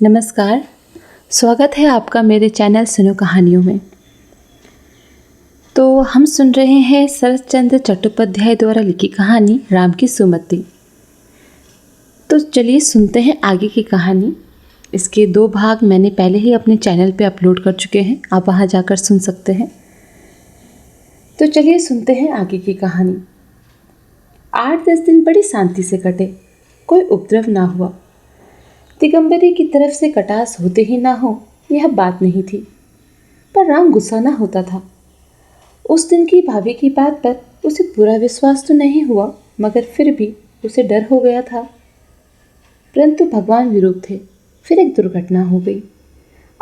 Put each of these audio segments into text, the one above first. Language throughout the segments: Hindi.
नमस्कार। स्वागत है आपका मेरे चैनल सुनो कहानियों में। तो हम सुन रहे हैं शरत चंद्र चट्टोपाध्याय द्वारा लिखी कहानी राम की सुमति। तो चलिए सुनते हैं आगे की कहानी। इसके 2 भाग मैंने पहले ही अपने चैनल पे अपलोड कर चुके हैं, आप वहाँ जाकर सुन सकते हैं। तो चलिए सुनते हैं आगे की कहानी। 8-10 दिन बड़ी शांति से कटे, कोई उपद्रव ना हुआ। दिगंबरी की तरफ से कटास होते ही ना हो यह बात नहीं थी, पर राम गुस्सा ना होता था। उस दिन की भाभी की बात पर उसे पूरा विश्वास तो नहीं हुआ, मगर फिर भी उसे डर हो गया था। परंतु भगवान विरूप थे, फिर एक दुर्घटना हो गई।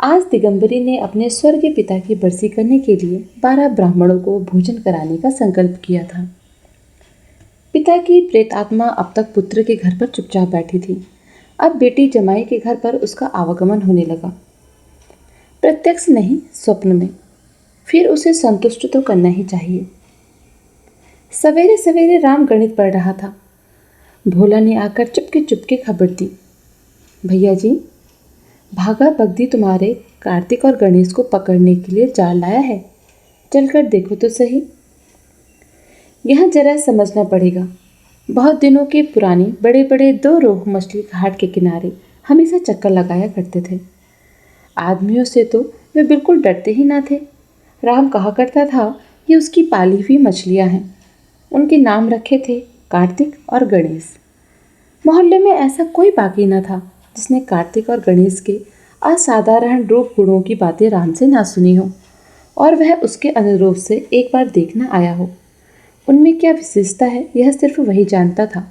आज दिगंबरी ने अपने स्वर्गीय पिता की बरसी करने के लिए 12 ब्राह्मणों को भोजन कराने का संकल्प किया था। पिता की प्रेतात्मा अब तक पुत्र के घर पर चुपचाप बैठी थी। अब बेटी जमाई के घर पर उसका आवागमन होने लगा, प्रत्यक्ष नहीं स्वप्न में। फिर उसे संतुष्ट तो करना ही चाहिए। सवेरे सवेरे राम गणित पढ़ रहा था। भोला ने आकर चुपके चुपके खबर दी, भैया जी, भागा बगदी तुम्हारे कार्तिक और गणेश को पकड़ने के लिए जाल लाया है, चलकर देखो तो सही। यह जरा समझना पड़ेगा। बहुत दिनों के पुरानी बड़े बड़े 2 रोहू मछली घाट के किनारे हमेशा चक्कर लगाया करते थे। आदमियों से तो वे बिल्कुल डरते ही ना थे। राम कहा करता था ये उसकी पाली हुई मछलियां हैं। उनके नाम रखे थे कार्तिक और गणेश। मोहल्ले में ऐसा कोई बाकी न था जिसने कार्तिक और गणेश के असाधारण रूप गुणों की बातें राम से ना सुनी हो और वह उसके अनुरूप से एक बार देखना आया हो। उनमें क्या विशेषता है यह सिर्फ वही जानता था,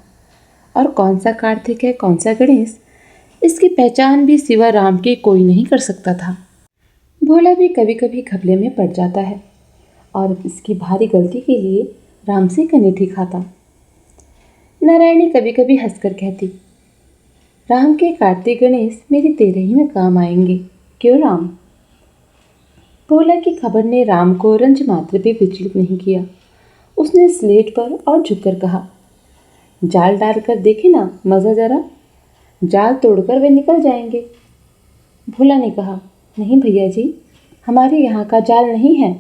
और कौन सा कार्तिक है कौन सा गणेश, इसकी पहचान भी सिवा राम के कोई नहीं कर सकता था। भोला भी कभी कभी घपले में पड़ जाता है और इसकी भारी गलती के लिए राम से कनेठी खाता। नारायणी कभी कभी हंसकर कहती, राम के कार्तिक गणेश मेरी 13वीं में काम आएंगे, क्यों राम? भोला की खबर ने राम को रंज मात्र भी विचलित नहीं किया। उसने स्लेट पर और झुककर कहा, जाल डालकर देखे ना मज़ा जरा, जाल तोड़कर वे निकल जाएंगे। भोला ने कहा, नहीं भैया जी, हमारे यहाँ का जाल नहीं है।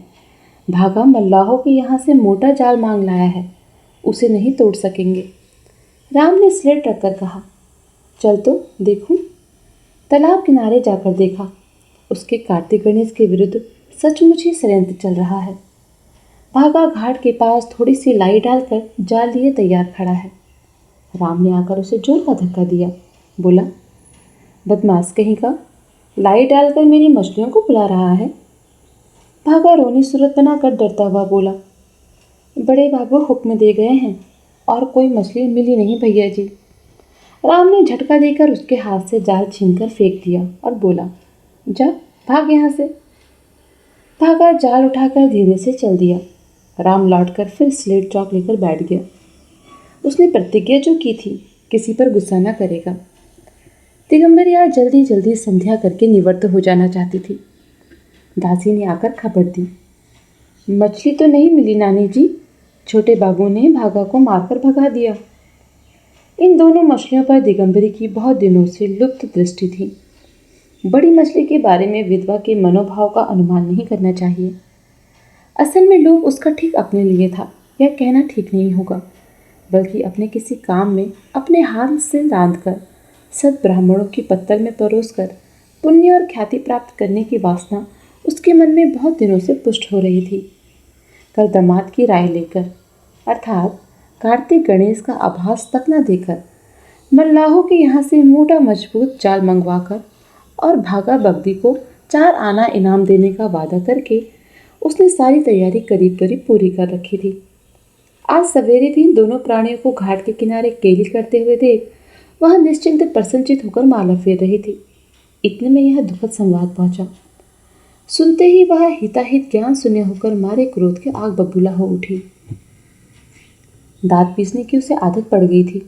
भागा मल्लाहों के यहाँ से मोटा जाल मांग लाया है, उसे नहीं तोड़ सकेंगे। राम ने स्लेट रखकर कहा, चल तो देखूं। तालाब किनारे जाकर देखा, उसके कार्तिक गणेश के विरुद्ध सचमुच ही षड्यंत्र चल रहा है। भागा घाट के पास थोड़ी सी लाई डालकर जाल लिए तैयार खड़ा है। राम ने आकर उसे जोर का धक्का दिया, बोला, बदमाश कहीं का, लाई डालकर मेरी मछलियों को बुला रहा है। भागा रोनी सूरत बनाकर डरता हुआ बोला, बड़े बाबू हुक्म दे गए हैं और कोई मछली मिली नहीं भैया जी। राम ने झटका देकर उसके हाथ से जाल छीनकर फेंक दिया और बोला, जा भाग यहाँ से। भागा जाल उठाकर धीरे से चल दिया। राम लौटकर फिर स्लेट चौक लेकर बैठ गया। उसने प्रतिज्ञा जो की थी किसी पर गुस्सा न करेगा। दिगंबरी आज जल्दी जल्दी संध्या करके निवृत्त हो जाना चाहती थी। दासी ने आकर खबर दी, मछली तो नहीं मिली नानी जी, छोटे बाबू ने भागा को मारकर भगा दिया। इन दोनों मछलियों पर दिगंबरी की बहुत दिनों से लुप्त दृष्टि थी। बड़ी मछली के बारे में विधवा के मनोभाव का अनुमान नहीं करना चाहिए। असल में लोभ उसका ठीक अपने लिए था, यह कहना ठीक नहीं होगा, बल्कि अपने किसी काम में अपने हाथ से रांधकर सद ब्राह्मणों की पत्तल में परोसकर पुण्य और ख्याति प्राप्त करने की वासना उसके मन में बहुत दिनों से पुष्ट हो रही थी। कल दामाद की राय लेकर, अर्थात कार्तिक गणेश का आभास तक न देकर, मल्लाहों के यहाँ से मोटा मजबूत जाल मंगवाकर और भागा बगदी को 4 आना इनाम देने का वादा करके उसने सारी तैयारी करीब करीब पूरी कर रखी थी। आज सवेरे भी दोनों प्राणियों को घाट के किनारे केली करते हुए देख वह निश्चिंत प्रसन्नचित होकर माला फेर रही थी। इतने में यह दुखद संवाद पहुंचा। सुनते ही वह हिताहित ज्ञान शून्य होकर मारे क्रोध के आग बबूला हो उठी। दांत पीसने की उसे आदत पड़ गई थी।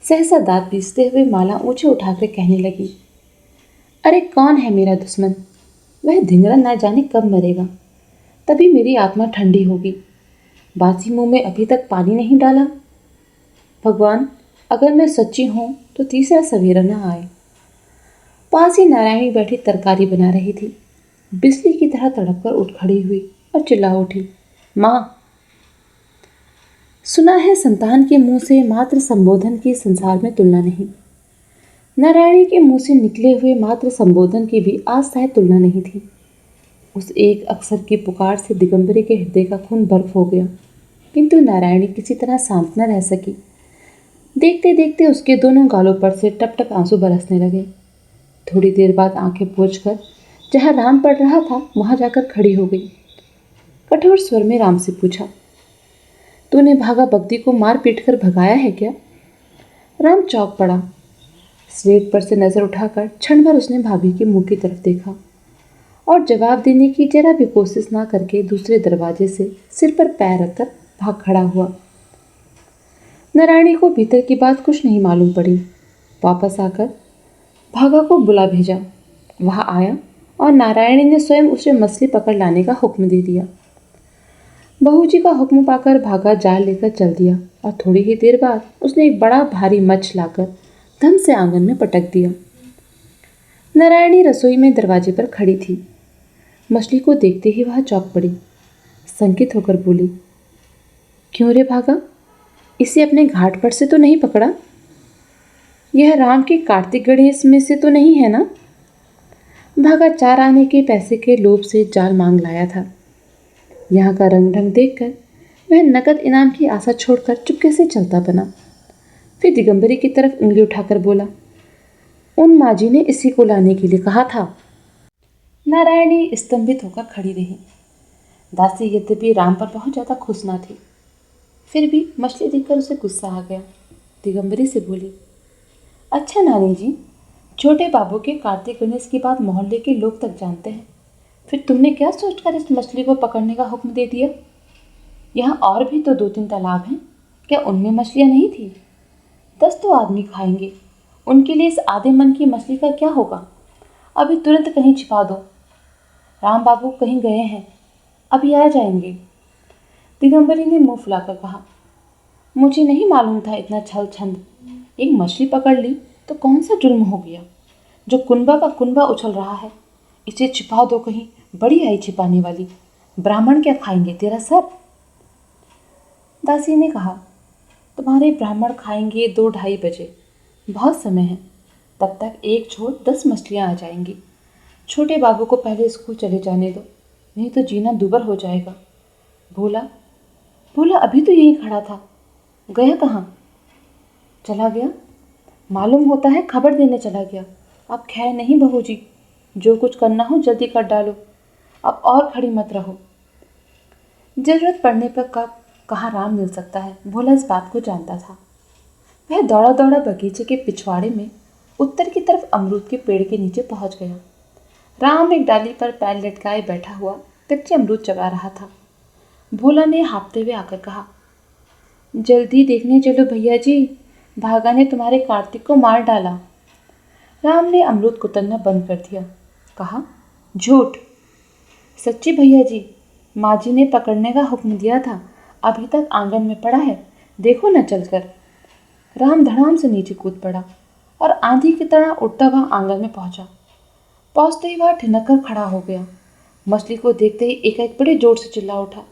सहसा दांत पीसते हुए माला ऊंचे उठाकर कहने लगी, अरे कौन है मेरा दुश्मन? वह धिंगरा न जाने कब मरेगा, तभी मेरी आत्मा ठंडी होगी। बासी मुंह में अभी तक पानी नहीं डाला। भगवान, अगर मैं सच्ची हूं तो तीसरा सवेरा न आए। पास ही नारायणी बैठी तरकारी बना रही थी। बिजली की तरह तड़प कर उठ खड़ी हुई और चिल्ला उठी, माँ। सुना है संतान के मुंह से मात्र संबोधन की संसार में तुलना नहीं। नारायणी के मुंह से निकले हुए मात्र संबोधन की भी आज शायद तुलना नहीं थी। उस एक अक्षर की पुकार से दिगंबरी के हृदय का खून बर्फ हो गया, किंतु नारायणी किसी तरह शांत न रह सकी। देखते देखते उसके दोनों गालों पर से टप टप आंसू बरसने लगे। थोड़ी देर बाद आंखें पोंछकर जहाँ राम पड़ रहा था वहां जाकर खड़ी हो गई। कठोर स्वर में राम से पूछा, तूने भागा बग्दी को मार पीट कर भगाया है क्या? राम चौंक पड़ा। स्लेट पर से नजर उठाकर क्षण भर उसने भाभी के मुंह की तरफ देखा और जवाब देने की जरा भी कोशिश ना करके दूसरे दरवाजे से सिर पर पैर रखकर भाग खड़ा हुआ। नारायणी को भीतर की बात कुछ नहीं मालूम पड़ी। वापस आकर भागा को बुला भेजा। वह आया और नारायणी ने स्वयं उसे मछली पकड़ लाने का हुक्म दे दिया। बहू जी का हुक्म पाकर भागा जाल लेकर चल दिया और थोड़ी ही देर बाद उसने एक बड़ा भारी मच्छ लाकर धम से आंगन में पटक दिया। नारायणी रसोई में दरवाजे पर खड़ी थी। मछली को देखते ही वह चौंक पड़ी। संकित होकर बोली, क्यों रे भागा, इसे अपने घाट पर से तो नहीं पकड़ा? यह राम के कार्तिक गणेश में से तो नहीं है ना? भागा 4 आने के पैसे के लोभ से जाल मांग लाया था। यहाँ का रंग ढंग देखकर वह नकद इनाम की आशा छोड़कर चुपके से चलता बना। फिर दिगंबरी की तरफ उंगली उठाकर बोला, उन माजी ने इसी को लाने के लिए कहा था। नारायणी स्तंभित होकर खड़ी रही। दासी यद्यपि राम पर बहुत ज़्यादा खुश ना थी, फिर भी मछली देखकर उसे गुस्सा आ गया। दिगंबरी से बोली, अच्छा नानी जी, छोटे बाबू के कार्तिक गणेश की बात मोहल्ले के लोग तक जानते हैं, फिर तुमने क्या सोचकर इस मछली को पकड़ने का हुक्म दे दिया? यहाँ और भी तो 2-3 तालाब हैं, क्या उनमें मछलियाँ नहीं थी? 10 तो आदमी खाएंगे, उनके लिए इस आधे मन की मछली का क्या होगा? अभी तुरंत कहीं छिपा दो। राम बाबू कहीं गए हैं, अभी आ जाएंगे। दिगंबरी ने मुंह फुलाकर कहा, मुझे नहीं मालूम था इतना छल छंद। एक मछली पकड़ ली तो कौन सा जुर्म हो गया जो कुनबा का कुनबा उछल रहा है? इसे छिपा दो कहीं, बड़ी आई छिपाने वाली। ब्राह्मण क्या खाएंगे तेरा सर? दासी ने कहा, तुम्हारे ब्राह्मण खाएंगे 2-2:30 बजे, बहुत समय है, तब तक एक छोड़ 10 मछलियाँ आ जाएंगी। छोटे बाबू को पहले स्कूल चले जाने दो, नहीं तो जीना दूभर हो जाएगा। भोला भोला अभी तो यहीं खड़ा था, गया कहाँ? चला गया, मालूम होता है खबर देने चला गया। अब खैर नहीं बहू जी, जो कुछ करना हो जल्दी कर डालो, अब और खड़ी मत रहो। जरूरत पड़ने पर कब कहाँ राम मिल सकता है, भोला इस बात को जानता था। वह दौड़ा दौड़ा बगीचे के पिछवाड़े में उत्तर की तरफ अमरूद के पेड़ के नीचे पहुंच गया। राम एक डाली पर पैर लटकाए बैठा हुआ कच्चे अमरूद चबा रहा था। भोला ने हाँफते हुए आकर कहा, जल्दी देखने चलो भैया जी, भागा ने तुम्हारे कार्तिक को मार डाला। राम ने अमरूद कुतरना बंद कर दिया। कहा, झूठ। सच्ची भैया जी, माँ जी ने पकड़ने का हुक्म दिया था, अभी तक आंगन में पड़ा है, देखो न चलकर। राम धड़ाम से नीचे कूद पड़ा और आंधी की तरह उड़ता हुआ आंगन में पहुंचा। पहुंचते ही वह ठिनक कर खड़ा हो गया। मछली को देखते ही एकाएक बड़े जोर से चिल्ला उठा,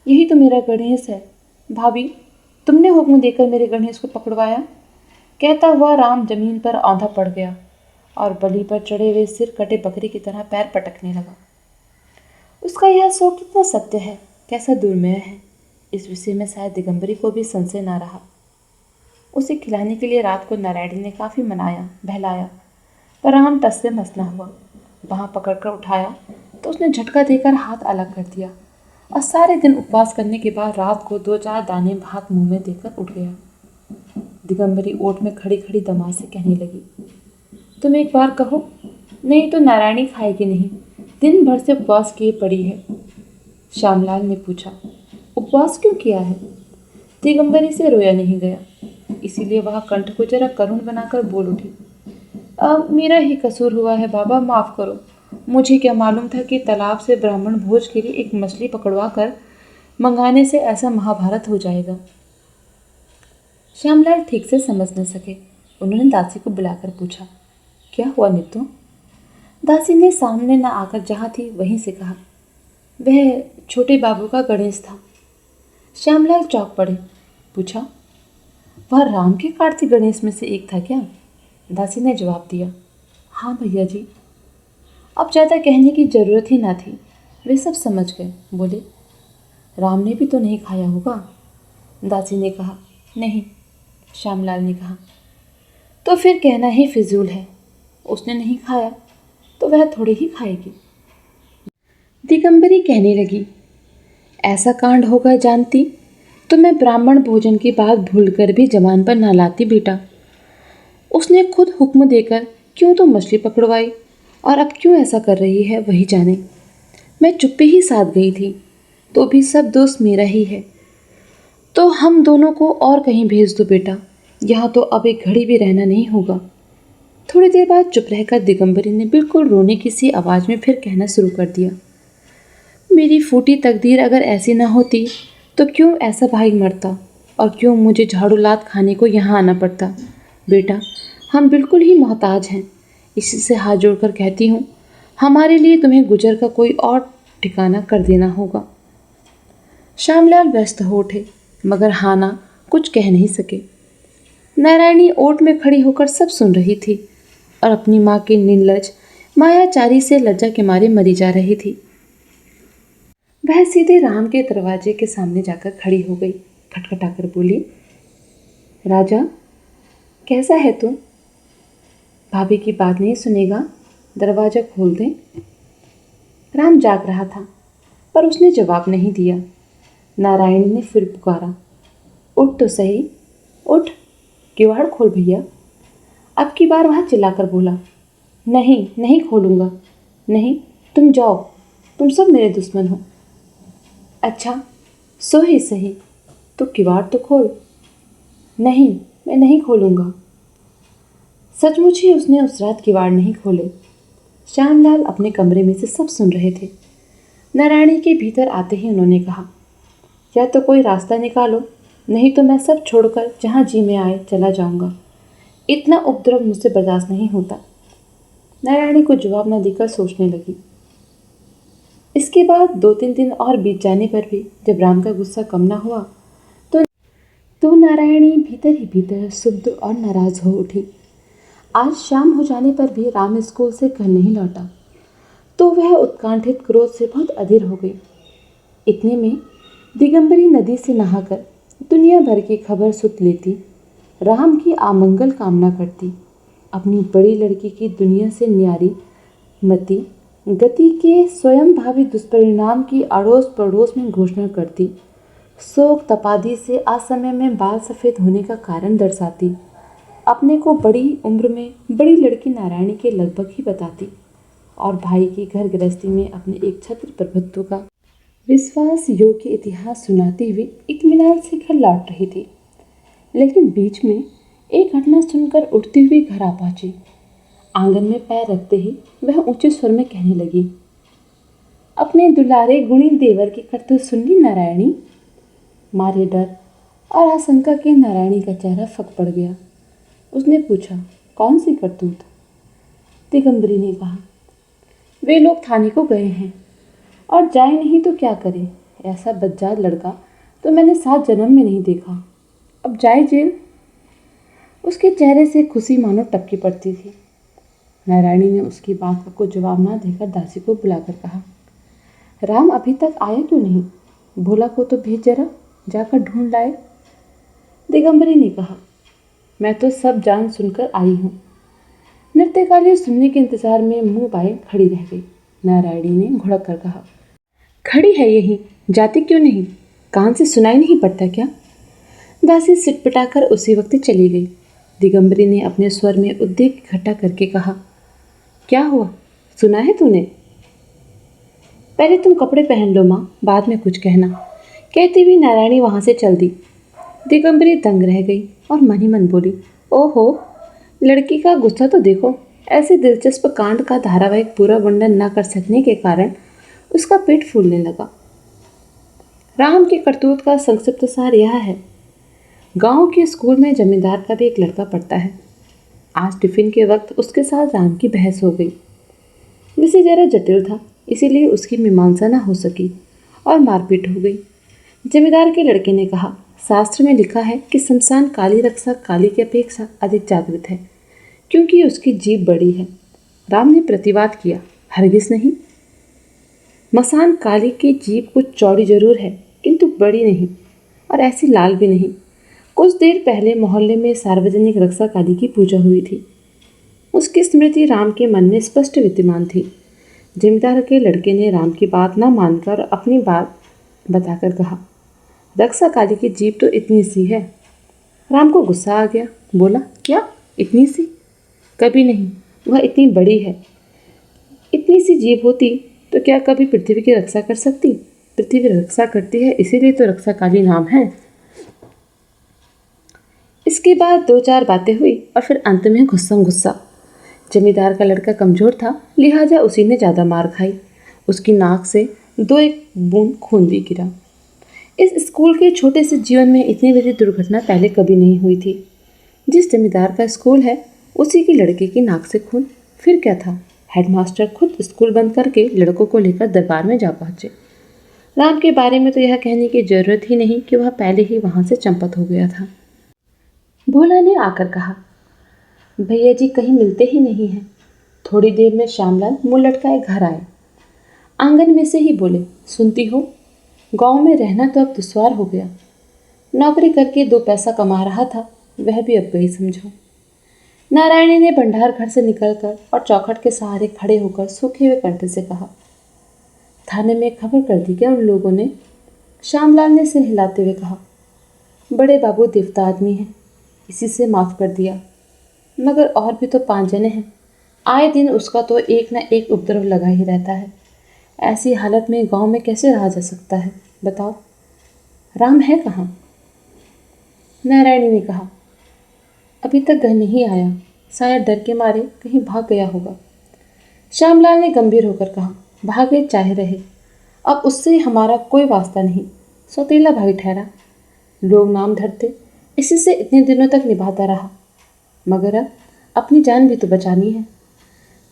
यही तो मेरा गणेश है। भाभी, तुमने हुक्म देकर मेरे गणेश को पकड़वाया। कहता हुआ राम जमीन पर औंधा पड़ गया और बलि पर चढ़े हुए सिर कटे बकरी की तरह पैर पटकने लगा। उसका यह शोक कितना सत्य है, कैसा दुर्मेय है, इस विषय में शायद दिगंबरी को भी संशय ना रहा। उसे खिलाने के लिए रात को नारायणी ने काफ़ी मनाया बहलाया, पर राम टस से मस न हुआ। वहाँ पकड़कर उठाया तो उसने झटका देकर हाथ अलग कर दिया और सारे दिन उपवास करने के बाद रात को 2-4 दाने भात मुंह में देकर उठ गया। दिगंबरी ओट में खड़ी खड़ी दमाद से कहने लगी, तुम एक बार कहो, नहीं तो नारायणी खाएगी नहीं, दिन भर से उपवास किए पड़ी है। श्यामलाल ने पूछा, उपवास क्यों किया है? दिगंबरी से रोया नहीं गया, इसीलिए वह कंठ को जरा करुण बनाकर बोल उठी, अब मेरा ही कसूर हुआ है बाबा, माफ़ करो। मुझे क्या मालूम था कि तालाब से ब्राह्मण भोज के लिए एक मछली पकड़वा कर मंगाने से ऐसा महाभारत हो जाएगा। श्यामलाल ठीक से समझ न सके। उन्होंने दासी को बुलाकर पूछा, क्या हुआ नित्तू, दासी ने सामने न आकर जहाँ थी वहीं से कहा, वह छोटे बाबू का गणेश था। श्यामलाल चौंक पड़े। पूछा, वह राम के कार्तिक गणेश में से एक था क्या? दासी ने जवाब दिया, हाँ भैया जी। अब ज़्यादा कहने की जरूरत ही ना थी, वे सब समझ गए। बोले, राम ने भी तो नहीं खाया होगा? दासी ने कहा, नहीं। श्यामलाल ने कहा, तो फिर कहना ही फिजूल है। उसने नहीं खाया तो वह थोड़ी ही खाएगी। दिगंबरी कहने लगी, ऐसा कांड होगा जानती तो मैं ब्राह्मण भोजन की बात भूलकर भी जबान पर ना लाती बेटा। उसने खुद हुक्म देकर क्यों तो मछली पकड़वाई, और अब क्यों ऐसा कर रही है वही जाने। मैं चुप्पी ही साध गई थी, तो भी सब दोष मेरा ही है। तो हम दोनों को और कहीं भेज दो बेटा, यहाँ तो अब एक घड़ी भी रहना नहीं होगा। थोड़ी देर बाद चुप रहकर दिगंबरी ने बिल्कुल रोने की सी आवाज़ में फिर कहना शुरू कर दिया, मेरी फूटी तकदीर अगर ऐसी ना होती तो क्यों ऐसा भाई मरता, और क्यों मुझे झाड़ू लात खाने को यहाँ आना पड़ता। बेटा, हम बिल्कुल ही मोहताज हैं। इसी से हाथ जोड़कर कहती हूँ, हमारे लिए तुम्हें गुजर का कोई और ठिकाना कर देना होगा। श्यामलाल व्यस्त हो उठे, मगर हाना कुछ कह नहीं सके। नारायणी ओट में खड़ी होकर सब सुन रही थी और अपनी माँ की निर्लज मायाचारी से लज्जा के मारे मरी जा रही थी। वह सीधे राम के दरवाजे के सामने जाकर खड़ी हो गई। खटखटाकर बोली, राजा, कैसा है तू? भाभी की बात नहीं सुनेगा? दरवाजा खोल दे। राम जाग रहा था, पर उसने जवाब नहीं दिया। नारायणी ने फिर पुकारा, उठ तो सही, उठ, किवाड़ खोल भैया। अब की बार वह चिल्लाकर बोला, नहीं नहीं खोलूँगा, नहीं, तुम जाओ, तुम सब मेरे दुश्मन हो। अच्छा, सो ही सही, तो किवाड़ तो खोल। नहीं, मैं नहीं खोलूँगा। सचमुच ही उसने उस रात किवाड़ नहीं खोले। श्यामलाल अपने कमरे में से सब सुन रहे थे। नारायणी के भीतर आते ही उन्होंने कहा, या तो कोई रास्ता निकालो, नहीं तो मैं सब छोड़कर जहाँ जी में आए चला जाऊँगा। इतना उपद्रव मुझसे बर्दाश्त नहीं होता। नारायणी को जवाब न देकर सोचने लगी। इसके बाद 2-3 दिन और बीत जाने पर भी जब राम का गुस्सा कम ना हुआ तो नारायणी भीतर ही भीतर शुद्ध और नाराज हो उठी। आज शाम हो जाने पर भी राम स्कूल से घर नहीं लौटा तो वह उत्कंठित क्रोध से बहुत अधीर हो गई। इतने में दिगंबरी नदी से नहाकर दुनिया भर की खबर सुत लेती, राम की आमंगल कामना करती, अपनी बड़ी लड़की की दुनिया से न्यारी मति गति के स्वयं भावी दुष्परिणाम की अड़ोस पड़ोस में घोषणा करती, शोक तपादी से असमय में बाल सफ़ेद होने का कारण दर्शाती, अपने को बड़ी उम्र में बड़ी लड़की नारायणी के लगभग ही बताती, और भाई की घर गृहस्थी में अपने एक छत्र प्रभुत्व का विश्वास योग्य इतिहास सुनाती हुई इत्मीनान से घर लौट रही थी। लेकिन बीच में एक घटना सुनकर उठती हुई घर आ पहुंची। आंगन में पैर रखते ही वह ऊंचे स्वर में कहने लगी, अपने दुलारे गुणी देवर की करतूत सुन ली नारायणी? मारे डर और आशंका के नारायणी का चेहरा फक पड़ गया। उसने पूछा, कौन सी करतूत? दिगंबरी ने कहा, वे लोग थाने को गए हैं, और जाए नहीं तो क्या करे। ऐसा बज्जात लड़का तो मैंने 7 जन्म में नहीं देखा, अब जाए जेल। उसके चेहरे से खुशी मानो टपकी पड़ती थी। नारायणी ने उसकी बात का कोई जवाब ना देकर दासी को बुलाकर कहा, राम अभी तक आया क्यों नहीं? भोला को तो भेज जरा, जाकर ढूंढ लाए। दिगंबरी ने कहा, मैं तो सब जान सुनकर आई हूँ। नृत्यकाली सुनने के इंतजार में मुंह बाए खड़ी रह गई। नारायणी ने घुड़क कर कहा, खड़ी है यहीं, जाती क्यों नहीं? कान से सुनाई नहीं पड़ता क्या? दासी सिटपिटाकर उसी वक्त चली गई। दिगंबरी ने अपने स्वर में उद्वेग इकट्ठा करके कहा, क्या हुआ, सुना है तूने? पहले तुम कपड़े पहन लो माँ, बाद में कुछ कहना, कहती हुई नारायणी वहाँ से चल दी। दिगंबरी दंग रह गई और मन ही मन बोली, ओहो, लड़की का गुस्सा तो देखो। ऐसे दिलचस्प कांड का धारावाहिक पूरा वर्णन न कर सकने के कारण उसका पेट फूलने लगा। राम के करतूत का संक्षिप्त सार यह है, गांव के स्कूल में जमींदार का भी एक लड़का पढ़ता है। आज टिफिन के वक्त उसके साथ राम की बहस हो गई। विषय जरा जटिल था, इसीलिए उसकी मीमांसा न हो सकी और मारपीट हो गई। जमींदार के लड़के ने कहा, शास्त्र में लिखा है कि शमशान काली रक्षा काली की अपेक्षा अधिक जागृत है, क्योंकि उसकी जीभ बड़ी है। राम ने प्रतिवाद किया, हरगिज नहीं। मसान काली की जीभ कुछ चौड़ी जरूर है, किंतु बड़ी नहीं, और ऐसी लाल भी नहीं। कुछ देर पहले मोहल्ले में सार्वजनिक रक्षा काली की पूजा हुई थी। उसकी स्मृति राम के मन में स्पष्ट विद्यमान थी। जमींदार के लड़के ने राम की बात न मानकर अपनी बात बताकर कहा, रक्षा काली की जीभ तो इतनी सी है। राम को गुस्सा आ गया, बोला, क्या इतनी सी? कभी नहीं, वह इतनी बड़ी है। इतनी सी जीभ होती तो क्या कभी पृथ्वी की रक्षा कर सकती? पृथ्वी रक्षा करती है, इसीलिए तो रक्षा काली नाम है। इसके बाद दो चार बातें हुई और फिर अंत में गुस्सा। जमींदार का लड़का कमजोर था, लिहाजा उसी ने ज़्यादा मार खाई। उसकी नाक से दो एक बूंद खून भी गिरा। इस स्कूल के छोटे से जीवन में इतनी बड़ी दुर्घटना पहले कभी नहीं हुई थी। जिस जमींदार का स्कूल है, उसी की लड़के की नाक से खून, फिर क्या था? हेडमास्टर खुद स्कूल बंद करके लड़कों को लेकर दरबार में जा पहुंचे। राम के बारे में तो यह कहने की जरूरत ही नहीं कि वह पहले ही वहां से चंपत हो गया था। भोला ने आकर कहा, भैया जी कहीं मिलते ही नहीं हैं। थोड़ी देर में श्यामलाल मुंह लटकाए घर आए। आंगन में से ही बोले, सुनती हो, गांव में रहना तो अब दुश्वार हो गया। नौकरी करके 2 पैसा कमा रहा था, वह भी अब गई समझो। नारायणी ने भंडार घर से निकलकर और चौखट के सहारे खड़े होकर सूखे हुए कंठ से कहा, थाने में खबर कर दी क्या उन लोगों ने? श्यामलाल ने सिर हिलाते हुए कहा, बड़े बाबू देवता आदमी हैं, इसी से माफ़ कर दिया, मगर और भी तो 5 जने हैं। आए दिन उसका तो एक न एक उपद्रव लगा ही रहता है। ऐसी हालत में गांव में कैसे रहा जा सकता है, बताओ? राम है कहाँ? नारायणी ने कहा, अभी तक घर नहीं आया, शायद डर के मारे कहीं भाग गया होगा। श्यामलाल ने गंभीर होकर कहा, भागे चाहे रहे, अब उससे हमारा कोई वास्ता नहीं, सौतेला भाई ठहरा। लोग नाम धरते, इसी से इतने दिनों तक निभाता रहा, मगर अब अपनी जान भी तो बचानी है।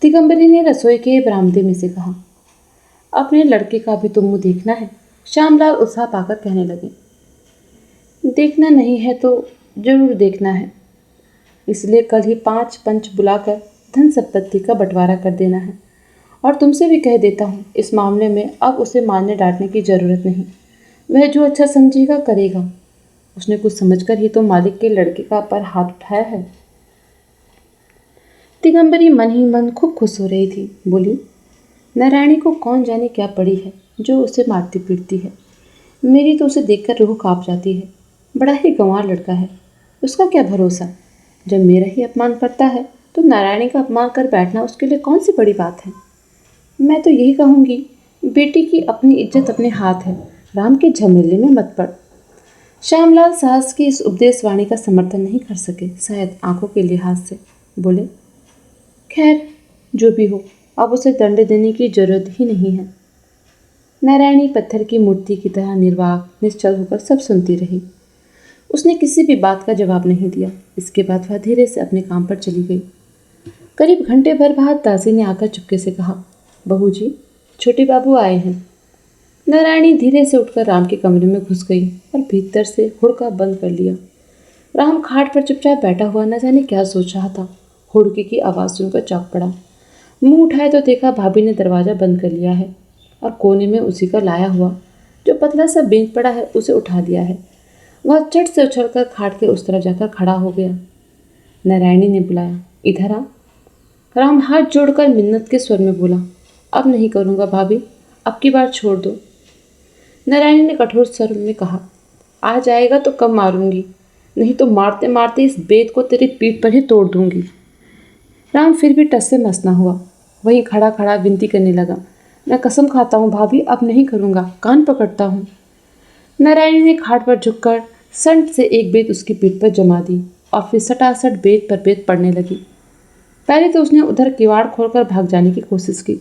दिगंबरी ने रसोई के बरामदे में से कहा, अपने लड़के का भी तो मुंह देखना है। श्यामलाल उत्साह पाकर कहने लगे, देखना नहीं है तो जरूर देखना है, इसलिए कल ही 5 पंच बुलाकर धन संपत्ति का बंटवारा कर देना है। और तुमसे भी कह देता हूँ, इस मामले में अब उसे मारने डांटने की जरूरत नहीं, वह जो अच्छा समझेगा करेगा। उसने कुछ समझकर ही तो मालिक के लड़के का पर हाथ उठाया है। दिगंबरी मन ही मन खूब खुश हो रही थी, बोली, नारायणी को कौन जाने क्या पड़ी है जो उसे मारती पीटती है। मेरी तो उसे देखकर रूह कांप जाती है। बड़ा ही गंवार लड़का है, उसका क्या भरोसा। जब मेरा ही अपमान करता है तो नारायणी का अपमान कर बैठना उसके लिए कौन सी बड़ी बात है। मैं तो यही कहूँगी, बेटी की अपनी इज्जत अपने हाथ है, राम के झमेले में मत पड़। श्यामलाल साहस की इस उपदेश वाणी का समर्थन नहीं कर सके, शायद आंखों के लिहाज से। बोले, खैर जो भी हो, अब उसे दंड देने की जरूरत ही नहीं है। नारायणी पत्थर की मूर्ति की तरह निर्वाक निश्चल होकर सब सुनती रही। उसने किसी भी बात का जवाब नहीं दिया। इसके बाद वह धीरे से अपने काम पर चली गई। करीब घंटे भर बाद दासी ने आकर चुपके से कहा, बहू जी, छोटे बाबू आए हैं। नारायणी धीरे से उठकर राम के कमरे में घुस गई और भीतर से हुड़का बंद कर लिया। राम खाट पर चुपचाप बैठा हुआ न जाने क्या सोच रहा था। हुड़के की आवाज़ सुनकर चौंक पड़ा। मुंह उठाए तो देखा भाभी ने दरवाज़ा बंद कर लिया है और कोने में उसी का लाया हुआ जो पतला सा बेंच पड़ा है उसे उठा दिया है। वह चट से उछलकर खाट के उस तरफ जाकर खड़ा हो गया। नारायणी ने बुलाया, इधर आ। राम हाथ जोड़कर मिन्नत के स्वर में बोला, अब नहीं करूँगा भाभी, अब की बार छोड़ दो। नारायणी ने कठोर स्वर में कहा, आ जाएगा तो कब मारूंगी, नहीं तो मारते मारते इस बेत को तेरी पीठ पर ही तोड़ दूंगी। राम फिर भी टस से मस न हुआ, वहीं खड़ा खड़ा विनती करने लगा, मैं कसम खाता हूँ भाभी, अब नहीं करूँगा, कान पकड़ता हूँ। नारायणी ने खाट पर झुककर संट से एक बेत उसकी पीठ पर जमा दी और फिर सटासट बेत पर बेत पड़ने लगी। पहले तो उसने उधर किवाड़ खोलकर भाग जाने की कोशिश की,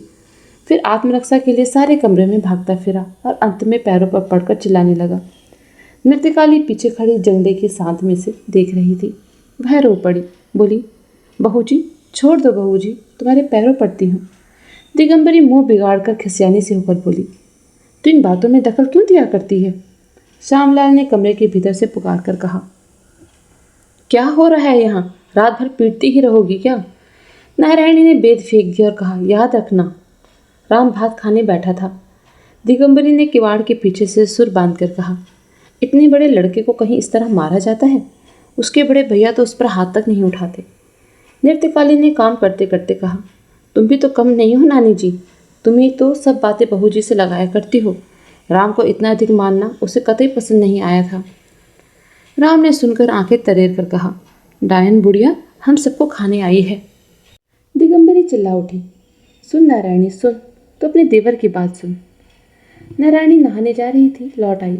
फिर आत्मरक्षा के लिए सारे कमरे में भागता फिरा और अंत में पैरों पर पड़कर चिल्लाने लगा। नृत्यकाली पीछे खड़ी जंगले के साथ में से देख रही थी। वह रो पड़ी, बोली, बहू जी छोड़ दो, बहू जी तुम्हारे पैरों पड़ती हूँ। दिगंबरी मुंह बिगाड़कर खिसियानी से होकर बोली, तू इन बातों में दखल क्यों दिया करती है? श्यामलाल ने कमरे के भीतर से पुकार कर कहा। क्या हो रहा है यहाँ? रात भर पीटती ही रहोगी क्या? नारायणी ने बेद फेंक दिया और कहा, याद रखना। राम भात खाने बैठा था। दिगंबरी ने किवाड़ के पीछे से सुर बांधकर कहा, इतने बड़े लड़के को कहीं इस तरह मारा जाता है? उसके बड़े भैया तो उस पर हाथ तक नहीं उठाते। नृत्यकाली ने काम करते करते कहा, तुम भी तो कम नहीं हो नानी जी, तुम ही तो सब बातें बहू जी से लगाया करती हो। राम को इतना अधिक मानना उसे कतई पसंद नहीं आया था। राम ने सुनकर आंखें तरेर कर कहा, डायन बुढ़िया हम सबको खाने आई है। दिगंबरी चिल्ला उठी, सुन नारायणी सुन, तो अपने देवर की बात सुन। नारायणी नहाने जा रही थी, लौट आई।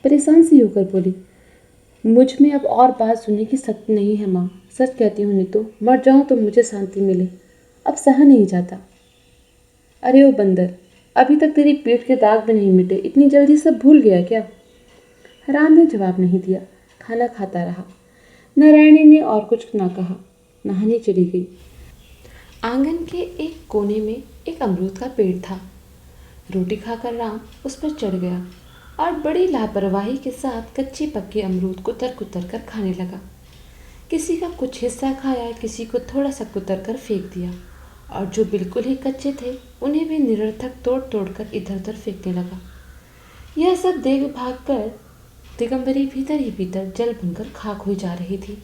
परेशान सी होकर बोली, मुझ में अब और बात सुनने की शक्ति नहीं है माँ। सच कहती हूँ, नहीं तो मर जाऊँ तो मुझे शांति मिले। अब सहा नहीं जाता। अरे ओ बंदर, अभी तक तेरी पीठ के दाग भी नहीं मिटे, इतनी जल्दी सब भूल गया क्या? राम ने जवाब नहीं दिया, खाना खाता रहा। नारायणी ने और कुछ ना कहा, नहाने चली गई। आंगन के एक कोने में एक अमरूद का पेड़ था। रोटी खाकर राम उस पर चढ़ गया और बड़ी लापरवाही के साथ कच्चे पक्के अमरूद कुतर कुतर कर खाने लगा। किसी का कुछ हिस्सा खाया, किसी को थोड़ा सा कुतर कर फेंक दिया, और जो बिल्कुल ही कच्चे थे उन्हें भी निरर्थक तोड़ तोड़ कर इधर उधर फेंकने लगा। यह सब देख भाग कर दिगंबरी भीतर ही भीतर जल बनकर खाक हुई जा रही थी।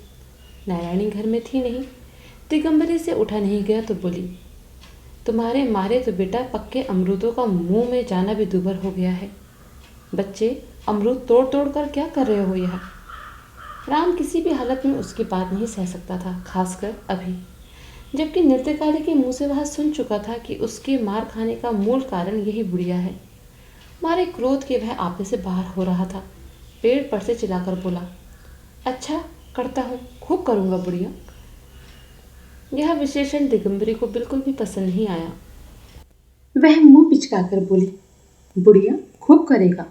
नारायणी घर में थी नहीं। दिगंबरी से उठा नहीं गया तो बोली, तुम्हारे मारे तो बेटा पक्के अमरूदों का मुंह में जाना भी दूभर हो गया है। बच्चे, अमरूद तोड़ तोड़ कर क्या कर रहे हो यह? राम किसी भी हालत में उसकी बात नहीं सह सकता था, खासकर अभी, जबकि नृत्यकाली के मुंह से वह सुन चुका था कि उसके मार खाने का मूल कारण यही बुढ़िया है। मारे क्रोध के वह आपे से बाहर हो रहा था। पेड़ पर से चिल्लाकर बोला, अच्छा करता हूँ, खूब करूँगा बुढ़िया। यह विशेषण दिगंबरी को बिल्कुल भी पसंद नहीं आया। वह मुंह पिचकाकर बोली, बुढ़िया खूब करेगा?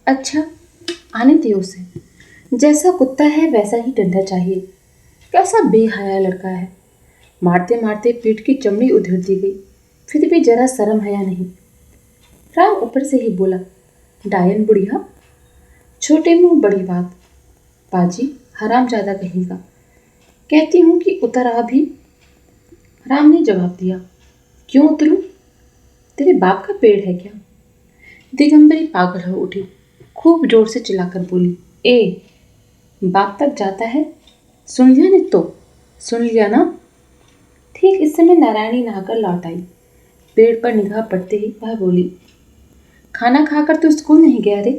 अच्छा, आने दे उसे। जैसा कुत्ता है वैसा ही डंडा चाहिए। कैसा बेहया लड़का है। मारते मारते पीठ की चमड़ी उधेड़ दी गई, फिर भी जरा शर्म है या नहीं। राम ऊपर से ही बोला, डायन बुढ़िया, छोटे मुंह बड़ी बात। बाजी हरामजादा कहेगा। कहती हूँ कि उतर आ भी। राम ने जवाब दिया, क्यों उतरूं? तेरे बाप का पेड़ है क्या? दिगंबरी पागल हो उठी, खूब जोर से चिल्लाकर बोली, ए, बाप तक जाता है? सुन लिया ने तो? सुन लिया ना? ठीक इस समय नारायणी नहाकर लौट आई। पेड़ पर निगाह पड़ते ही वह बोली, खाना खाकर तो स्कूल नहीं गया रे?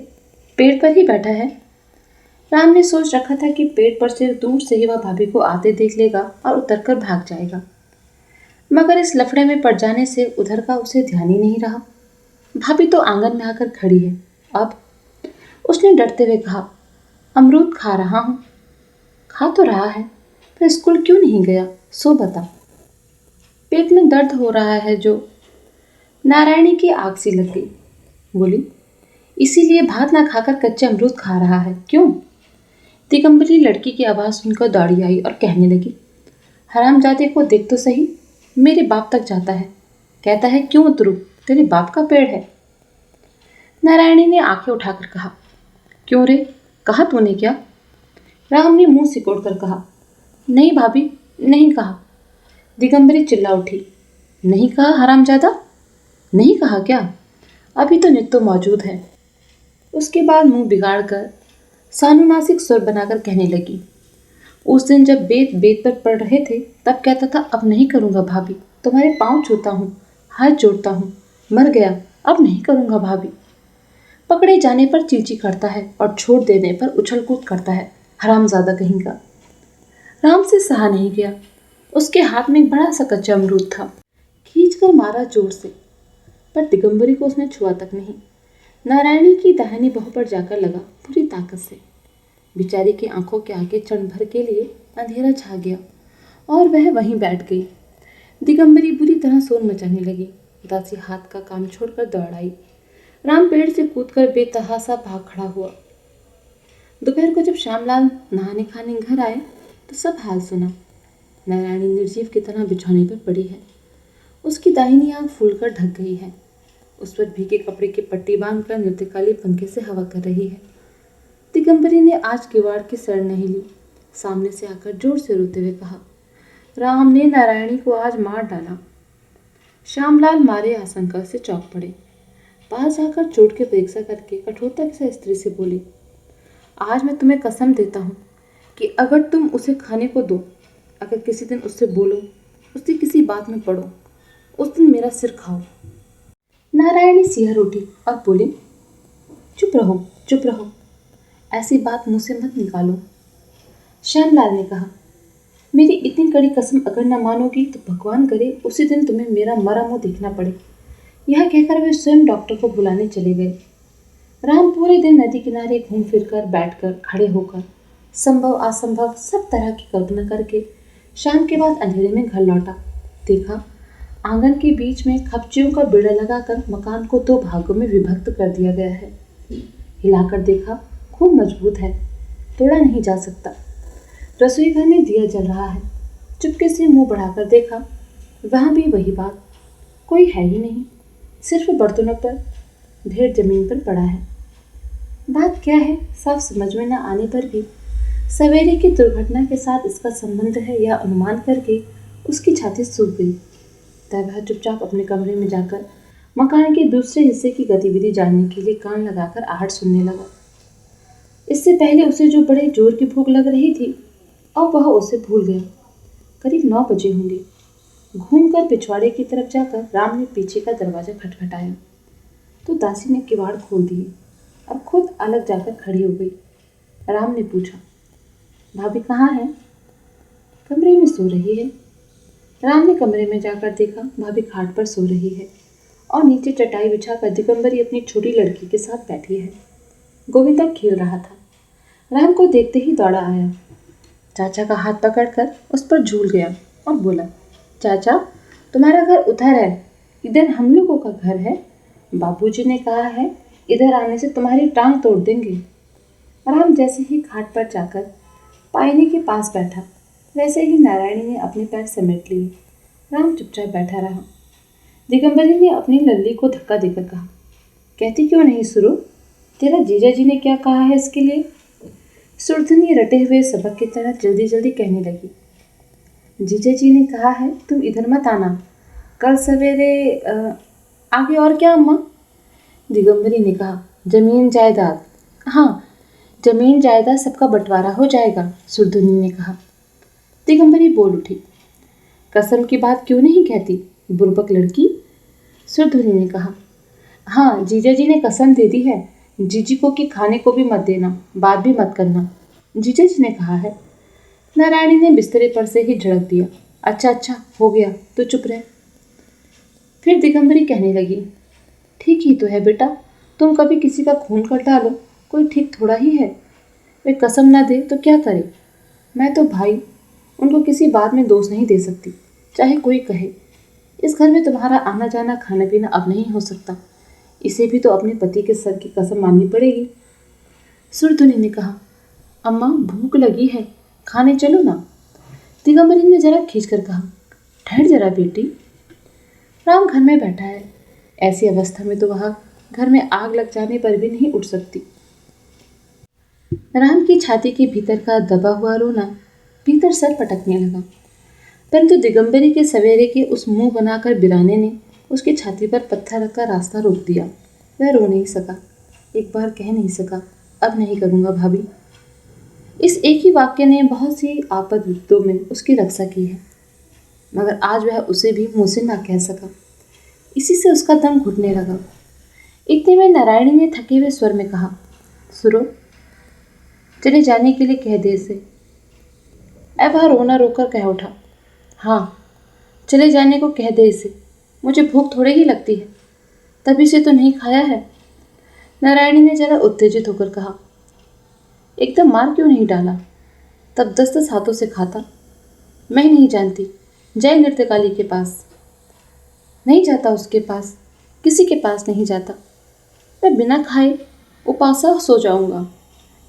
पेड़ पर ही बैठा है। राम ने सोच रखा था कि पेड़ पर से दूर से ही वह भाभी को आते देख लेगा और उतरकर भाग जाएगा, मगर इस लफड़े में पड़ जाने से उधर का उसे ध्यान ही नहीं रहा। भाभी तो आंगन में आकर खड़ी है। अब उसने डरते हुए कहा, अमरूद खा रहा हूँ। खा तो रहा है, पर स्कूल क्यों नहीं गया, सो बता। पेट में दर्द हो रहा है जो। नारायणी की आग सी लग गई, बोली, इसीलिए भात ना खाकर कच्चे अमरूद खा रहा है, क्यों? दिगंबरी लड़की की आवाज़ सुनकर दौड़ी आई और कहने लगी, हरामजादे को देख तो सही, मेरे बाप तक जाता है, कहता है क्यों उतरू, तेरे बाप का पेड़ है। नारायणी ने आंखें उठाकर कहा, क्यों रे, कहा तूने क्या? राम ने मुंह सिकोड़ कर कहा, नहीं भाभी, नहीं कहा। दिगंबरी चिल्ला उठी, नहीं कहा हरामजादा? नहीं कहा क्या? अभी तो नित्तो मौजूद है। उसके बाद मुंह बिगाड़ कर सानुनासिक स्वर बनाकर कहने लगी, उस दिन जब बेत बेत पर पड़ रहे थे तब कहता था, अब नहीं करूँगा भाभी, तुम्हारे पाँव छूता हूँ, हाथ जोड़ता हूँ, मर गया, अब नहीं करूँगा भाभी। पकड़े जाने पर चींची करता है और छोड़ देने पर उछल कूद करता है, हरामजादा कहीं का। राम से सहा नहीं गया। उसके हाथ में एक बड़ा सा कच्चा अमरूद था। खींच कर मारा जोर से, पर दिगंबरी को उसने छुआ तक नहीं। नारायणी की दाहिनी बाहु पर जाकर लगा पूरी ताकत से। बेचारी की आंखों के आगे क्षण भर के लिए अंधेरा छा गया और वह वहीं बैठ गई। दिगंबरी बुरी तरह शोर मचाने लगी। दासी हाथ का काम छोड़कर दौड़ आई। राम पेड़ से कूदकर बेतहासा भाग खड़ा हुआ। दोपहर को जब श्यामलाल नहाने खाने घर आए तो सब हाल सुना। नारायणी निर्जीव की तरह बिछौने पर पड़ी है। उसकी दाहिनी आंख फूलकर ढक गई है। उस पर भीगे कपड़े की पट्टी बांधकर नृत्यकाली पंखे से हवा कर रही है। दिगंबरी ने आज किवाड़ की सर नहीं ली। सामने से आकर जोर से रोते हुए कहा, राम ने नारायणी को आज मार डाला। श्यामलाल मारे आशंका से चौंक पड़े। पास जाकर चोट की परीक्षा करके कठोरता से स्त्री से बोली, आज मैं तुम्हें कसम देता हूँ कि अगर तुम उसे खाने को दो, अगर किसी दिन उससे बोलो, उसकी किसी बात में पड़ो, उस दिन मेरा सिर खाओ। नारायणी सिहर उठी और बोले, चुप रहो, चुप रहो, ऐसी बात मुंह से मत निकालो। श्यामलाल ने कहा, मेरी इतनी कड़ी कसम अगर न मानोगी तो भगवान करे उसी दिन तुम्हें मेरा मरा मुंह देखना पड़े। यह कहकर वे स्वयं डॉक्टर को बुलाने चले गए। राम पूरे दिन नदी किनारे घूम फिरकर, बैठकर, खड़े होकर, संभव असंभव सब तरह की कल्पना करके शाम के बाद अंधेरे में घर लौटा। देखा, आंगन के बीच में खपचियों का बेड़ा लगाकर मकान को 2 भागों में विभक्त कर दिया गया है। हिलाकर देखा, खूब मजबूत है, तोड़ा नहीं जा सकता। रसोई घर में दिया जल रहा है। चुपके से मुंह बढ़ाकर देखा, वहाँ भी वही बात, कोई है ही नहीं, सिर्फ बर्तनों पर ढेर जमीन पर पड़ा है। बात क्या है साफ समझ में न आने पर भी सवेरे की दुर्घटना के साथ इसका संबंध है यह अनुमान करके उसकी छाती सूख गई। तब वह चुपचाप अपने कमरे में जाकर मकान के दूसरे हिस्से की गतिविधि जानने के लिए कान लगाकर आहट सुनने लगा। इससे पहले उसे जो बड़े जोर की भूख लग रही थी, अब वह उसे भूल गया। करीब 9 बजे होंगे। घूमकर पिछवाड़े की तरफ जाकर राम ने पीछे का दरवाजा खटखटाया तो दासी ने किवाड़ खोल दिए और खुद अलग जाकर खड़ी हो गई। राम ने पूछा, भाभी कहाँ है? कमरे में सो रही है। राम ने कमरे में जाकर देखा, भाभी खाट पर सो रही है और नीचे चटाई बिछाकर दिगंबरी अपनी छोटी लड़की के साथ बैठी है। गोविंदा खेल रहा था। राम को देखते ही दौड़ा आया, चाचा का हाथ पकड़कर उस पर झूल गया और बोला, चाचा तुम्हारा घर उधर है, इधर हम लोगों का घर है। बाबूजी ने कहा है इधर आने से तुम्हारी टांग तोड़ देंगे। राम जैसे ही खाट पर जाकर पायने के पास बैठा, वैसे ही नारायणी ने अपने पैर समेट लिए। राम चुपचाप बैठा रहा। दिगंबरी ने अपनी लल्ली को धक्का देकर कहा, कहती क्यों नहीं सुरो, तेरा जीजा जी ने क्या कहा है इसके लिए? सुरधनी रटे हुए सबक की तरह जल्दी जल्दी कहने लगी, जीजा जी ने कहा है तुम इधर मत आना, कल सवेरे आगे और क्या अम्मा? दिगंबरी ने कहा, जमीन जायदाद। हाँ, जमीन जायदाद सबका बंटवारा हो जाएगा, सुरधनी ने कहा। दिगंबरी बोल उठी, कसम की बात क्यों नहीं कहती, बुर्बक लड़की। सुरधनी ने कहा, हाँ जीजा जी ने कसम दे दी है, जीजी को कि खाने को भी मत देना, बात भी मत करना, जीजा जी ने कहा है। नारायणी ने बिस्तरे पर से ही झड़क दिया, अच्छा अच्छा हो गया, तो चुप रह। फिर दिगंबरी कहने लगी, ठीक ही तो है बेटा, तुम कभी किसी का खून कर डालो, कोई ठीक थोड़ा ही है। वे कसम ना दे तो क्या करे, मैं तो भाई उनको किसी बात में दोष नहीं दे सकती, चाहे कोई कहे। इस घर में तुम्हारा आना जाना खाना पीना अब नहीं हो सकता, इसे भी तो अपने पति के सर की कसम माननी पड़ेगी। सुरधुनी ने कहा, अम्मा भूख लगी है, खाने चलो ना। दिगंबरी ने जरा खींचकर कहा, ठहर जरा बेटी। राम घर में बैठा है, ऐसी अवस्था में तो वह घर में आग लग जाने पर भी नहीं उठ सकती। राम की छाती के भीतर का दबा हुआ रोना भीतर सर पटकने लगा, परंतु दिगंबरी के सवेरे के उस मुंह बनाकर बिराने ने उसकी छाती पर पत्थर रखकर रास्ता रोक दिया। वह रो नहीं सका, एक बार कह नहीं सका, अब नहीं करूँगा भाभी। इस एक ही वाक्य ने बहुत सी आपद विपदों में उसकी रक्षा की है, मगर आज वह उसे भी मुँह से ना कह सका। इसी से उसका दम घुटने लगा। इतने में नारायणी ने थके हुए स्वर में कहा, सुरो, चले जाने के लिए कह दे इसे। अब वह रोना रोकर कह उठा, हाँ चले जाने को कह दे इसे, मुझे भूख थोड़ी ही लगती है, तभी से तो नहीं खाया है। नारायणी ने जरा उत्तेजित होकर कहा, एकदम मार क्यों नहीं डाला, तब 10-10 हाथों से खाता। मैं नहीं जानती, जय नृत्यकाली के पास नहीं जाता, उसके पास किसी के पास नहीं जाता। मैं बिना खाए उपासा सो जाऊंगा,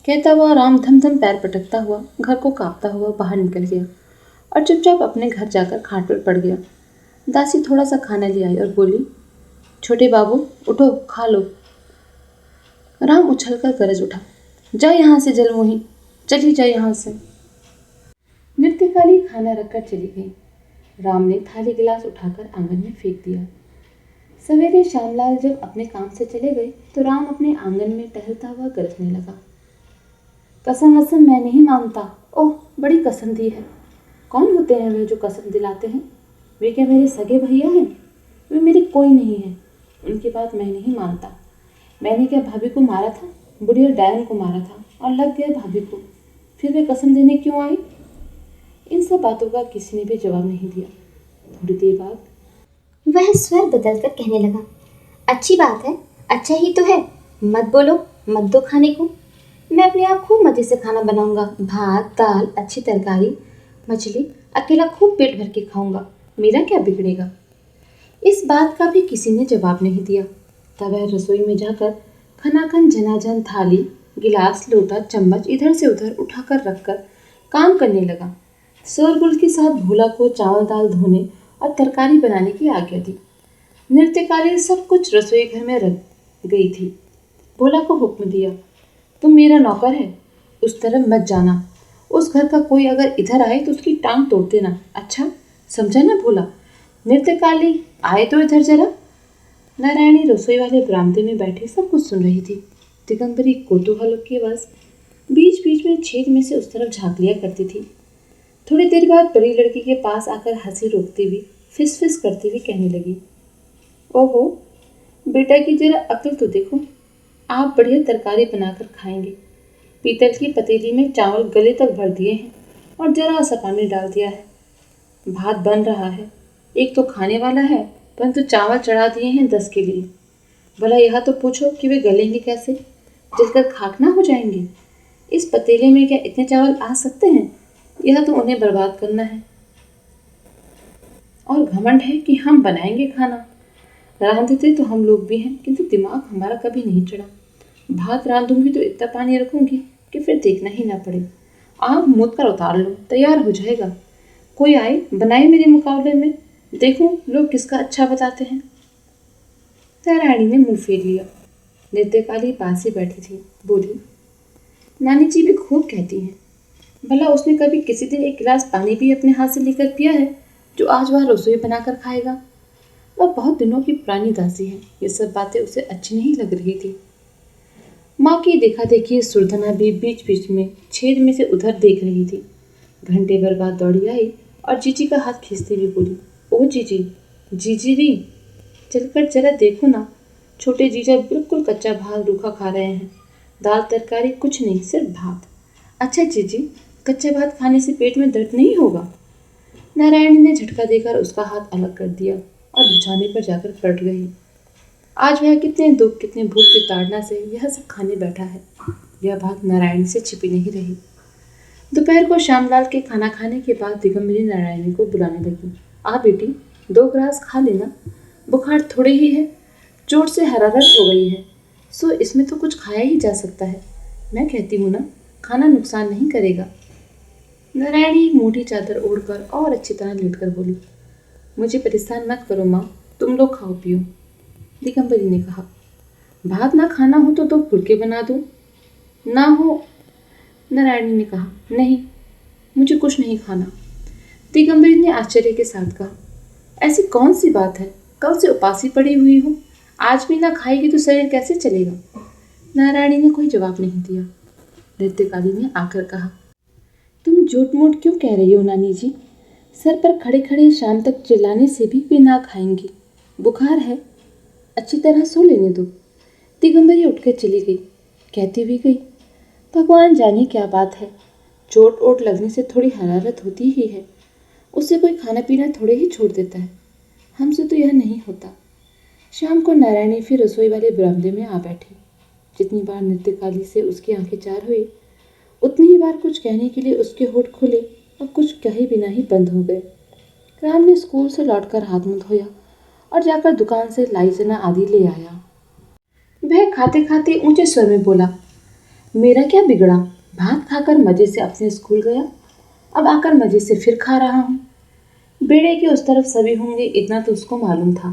कहता हुआ राम धम धम पैर पटकता हुआ घर को कांपता हुआ बाहर निकल गया और चुपचाप अपने घर जाकर खाट पर पड़ गया। दासी थोड़ा सा खाना ले आई और बोली, छोटे बाबू उठो, खा लो। राम उछलकर गरज उठा, जा यहाँ से जलमोही, चली जा यहाँ से। नृत्यकाली खाना रखकर चली गई। राम ने थाली गिलास उठाकर आंगन में फेंक दिया। सवेरे श्यामलाल जब अपने काम से चले गए तो राम अपने आंगन में टहलता हुआ गरजने लगा, कसम वसम मैं नहीं मानता। ओह, बड़ी कसम दी है। कौन होते हैं वे जो कसम दिलाते हैं? वे क्या मेरे सगे भैया हैं? वे मेरे कोई नहीं है। उनकी बात मैं नहीं मानता। मैंने क्या भाभी को मारा था? बुढ़िया डायन को मारा था और लग गया भाभी को। फिर वे कसम देने क्यों आई? इन सब बातों का किसी ने भी जवाब नहीं दिया। थोड़ी देर बाद वह स्वर बदलकर कहने लगा, अच्छी बात है, अच्छा ही तो है। मत बोलो, मत दो खाने को। मैं अपने आप खूब मज़े से खाना बनाऊंगा। भात, दाल, अच्छी तरकारी, मछली, अकेला खूब पेट भर के खाऊंगा। मेरा क्या बिगड़ेगा? इस बात का भी किसी ने जवाब नहीं दिया। तब वह रसोई में जाकर खनाखन झनाझन थाली, गिलास, लोटा, चम्मच इधर से उधर उठाकर रखकर काम करने लगा। शोरगुल के साथ भोला को चावल दाल धोने और तरकारी बनाने की आज्ञा दी। नृत्यकाली सब कुछ रसोई घर में रख गई थी। भोला को हुक्म दिया, तुम मेरा नौकर है, उस तरफ मत जाना। उस घर का कोई अगर इधर आए तो उसकी टांग तोड़ देना। अच्छा, समझा ना भोला? नृत्यकाली आए तो इधर जरा। नारायणी रसोई वाले बरामदे में बैठे सब कुछ सुन रही थी। दिगंबरी कौतूहल के बस बीच बीच में छेद में से उस तरफ झाँक लिया करती थी। थोड़ी देर बाद बड़ी लड़की के पास आकर हंसी रोकती हुई फिस फिस करती हुई कहने लगी, ओहो बेटा की जरा अक्ल तो देखो। आप बढ़िया तरकारी बनाकर खाएंगे। पीतल की पतीली में चावल गले तक भर दिए हैं और जरा सा पानी डाल दिया है। भात बन रहा है, एक तो खाने वाला है, परंतु चावल चढ़ा दिए हैं 10 के लिए। भला यह तो पूछो कि वे गलेंगे कैसे? जलकर खाक ना हो जाएंगे? इस पतीले में क्या इतने चावल आ सकते हैं? यह तो उन्हें बर्बाद करना है। और घमंड है कि हम बनाएंगे खाना। रांधते तो हम लोग भी हैं, किंतु दिमाग हमारा कभी नहीं चढ़ा। भात रांधूंगी तो इतना पानी रखूंगी कि फिर देखना ही ना पड़े। आग मूद कर उतार लो, तैयार हो जाएगा। कोई आए बनाए मेरे मुकाबले में, देखूं लोग किसका अच्छा बताते हैं। नारायणी ने मुंह फेर लिया। नृत्यकाली पास ही बैठी थी, बोली, नानी जी भी खूब कहती हैं। भला उसने कभी किसी दिन एक गिलास पानी भी अपने हाथ से लेकर पिया है जो आज वह रसोई बनाकर खाएगा? वह बहुत दिनों की पुरानी दासी है। ये सब बातें उसे अच्छी नहीं लग रही थी। माँ की देखा देखी सुरधना भी बीच बीच में छेद में से उधर देख रही थी। घंटे भर बाद दौड़ी आई और जीजी का हाथ खींचते हुए बोली, ओ जीजी, जीजी री, चलकर जरा देखो ना। छोटे जीजा बिल्कुल कच्चा भात रूखा खा रहे हैं। दाल तरकारी कुछ नहीं, सिर्फ भात। अच्छा जीजी, कच्चा भात खाने से पेट में दर्द नहीं होगा? नारायणी ने झटका देकर उसका हाथ अलग कर दिया और बिछाने पर जाकर पलट गई। आज वह कितने दुख, कितने भूख की ताड़ना से यह सब खाने बैठा है। यह बात नारायणी से छिपी नहीं रही। दोपहर को श्यामलाल के खाना खाने के बाद दिगंबरी नारायणी को बुलाने लगी। आ बेटी, 2 ग्रास खा लेना। बुखार थोड़ी ही है, चोट से हरारत हो गई है, सो इसमें तो कुछ खाया ही जा सकता है। मैं कहती हूँ ना, खाना नुकसान नहीं करेगा। नारायणी एक मोटी चादर ओढ़कर और अच्छी तरह लेटकर बोली, मुझे परेशान मत करो माँ, तुम लोग खाओ पियो। दिगंबरी ने कहा, भात ना खाना हो तो 2 फुलके बना दो। ना हो, नारायणी ने कहा, नहीं, मुझे कुछ नहीं खाना। दिगंबरी ने आश्चर्य के साथ कहा, ऐसी कौन सी बात है? कल से उपासी पड़ी हुई हो, आज भी ना खाएगी तो शरीर कैसे चलेगा? नारायणी ने कोई जवाब नहीं दिया। नृत्यकाली ने आकर कहा, तुम झूठ मूठ क्यों कह रही हो नानी जी? सर पर खड़े खड़े शाम तक चिल्लाने से भी वे ना खाएंगी। बुखार है, अच्छी तरह सो लेने दो। दिगंबरी उठकर चली गई। कहती भी गई, भगवान जाने क्या बात है, चोट ओट लगने से थोड़ी हरारत होती ही है, उससे कोई खाना पीना थोड़े ही छोड़ देता है। हमसे तो यह नहीं होता। शाम को नारायणी फिर रसोई वाले बरामदे में आ बैठी। जितनी बार नृत्यकाली से उसकी आंखें चार हुई, उतनी ही बार कुछ कहने के लिए उसके होठ खुले और कुछ कहे बिना ही बंद हो गए। राम ने स्कूल से लौटकर हाथ मुंह धोया और जाकर दुकान से लाई चना आदि ले आया। वह खाते खाते ऊंचे स्वर में बोला, मेरा क्या बिगड़ा? भात खाकर मजे से अपने स्कूल गया, अब आकर मजे से फिर खा रहा हूँ। बेड़े के उस तरफ सभी होंगे इतना तो उसको मालूम था,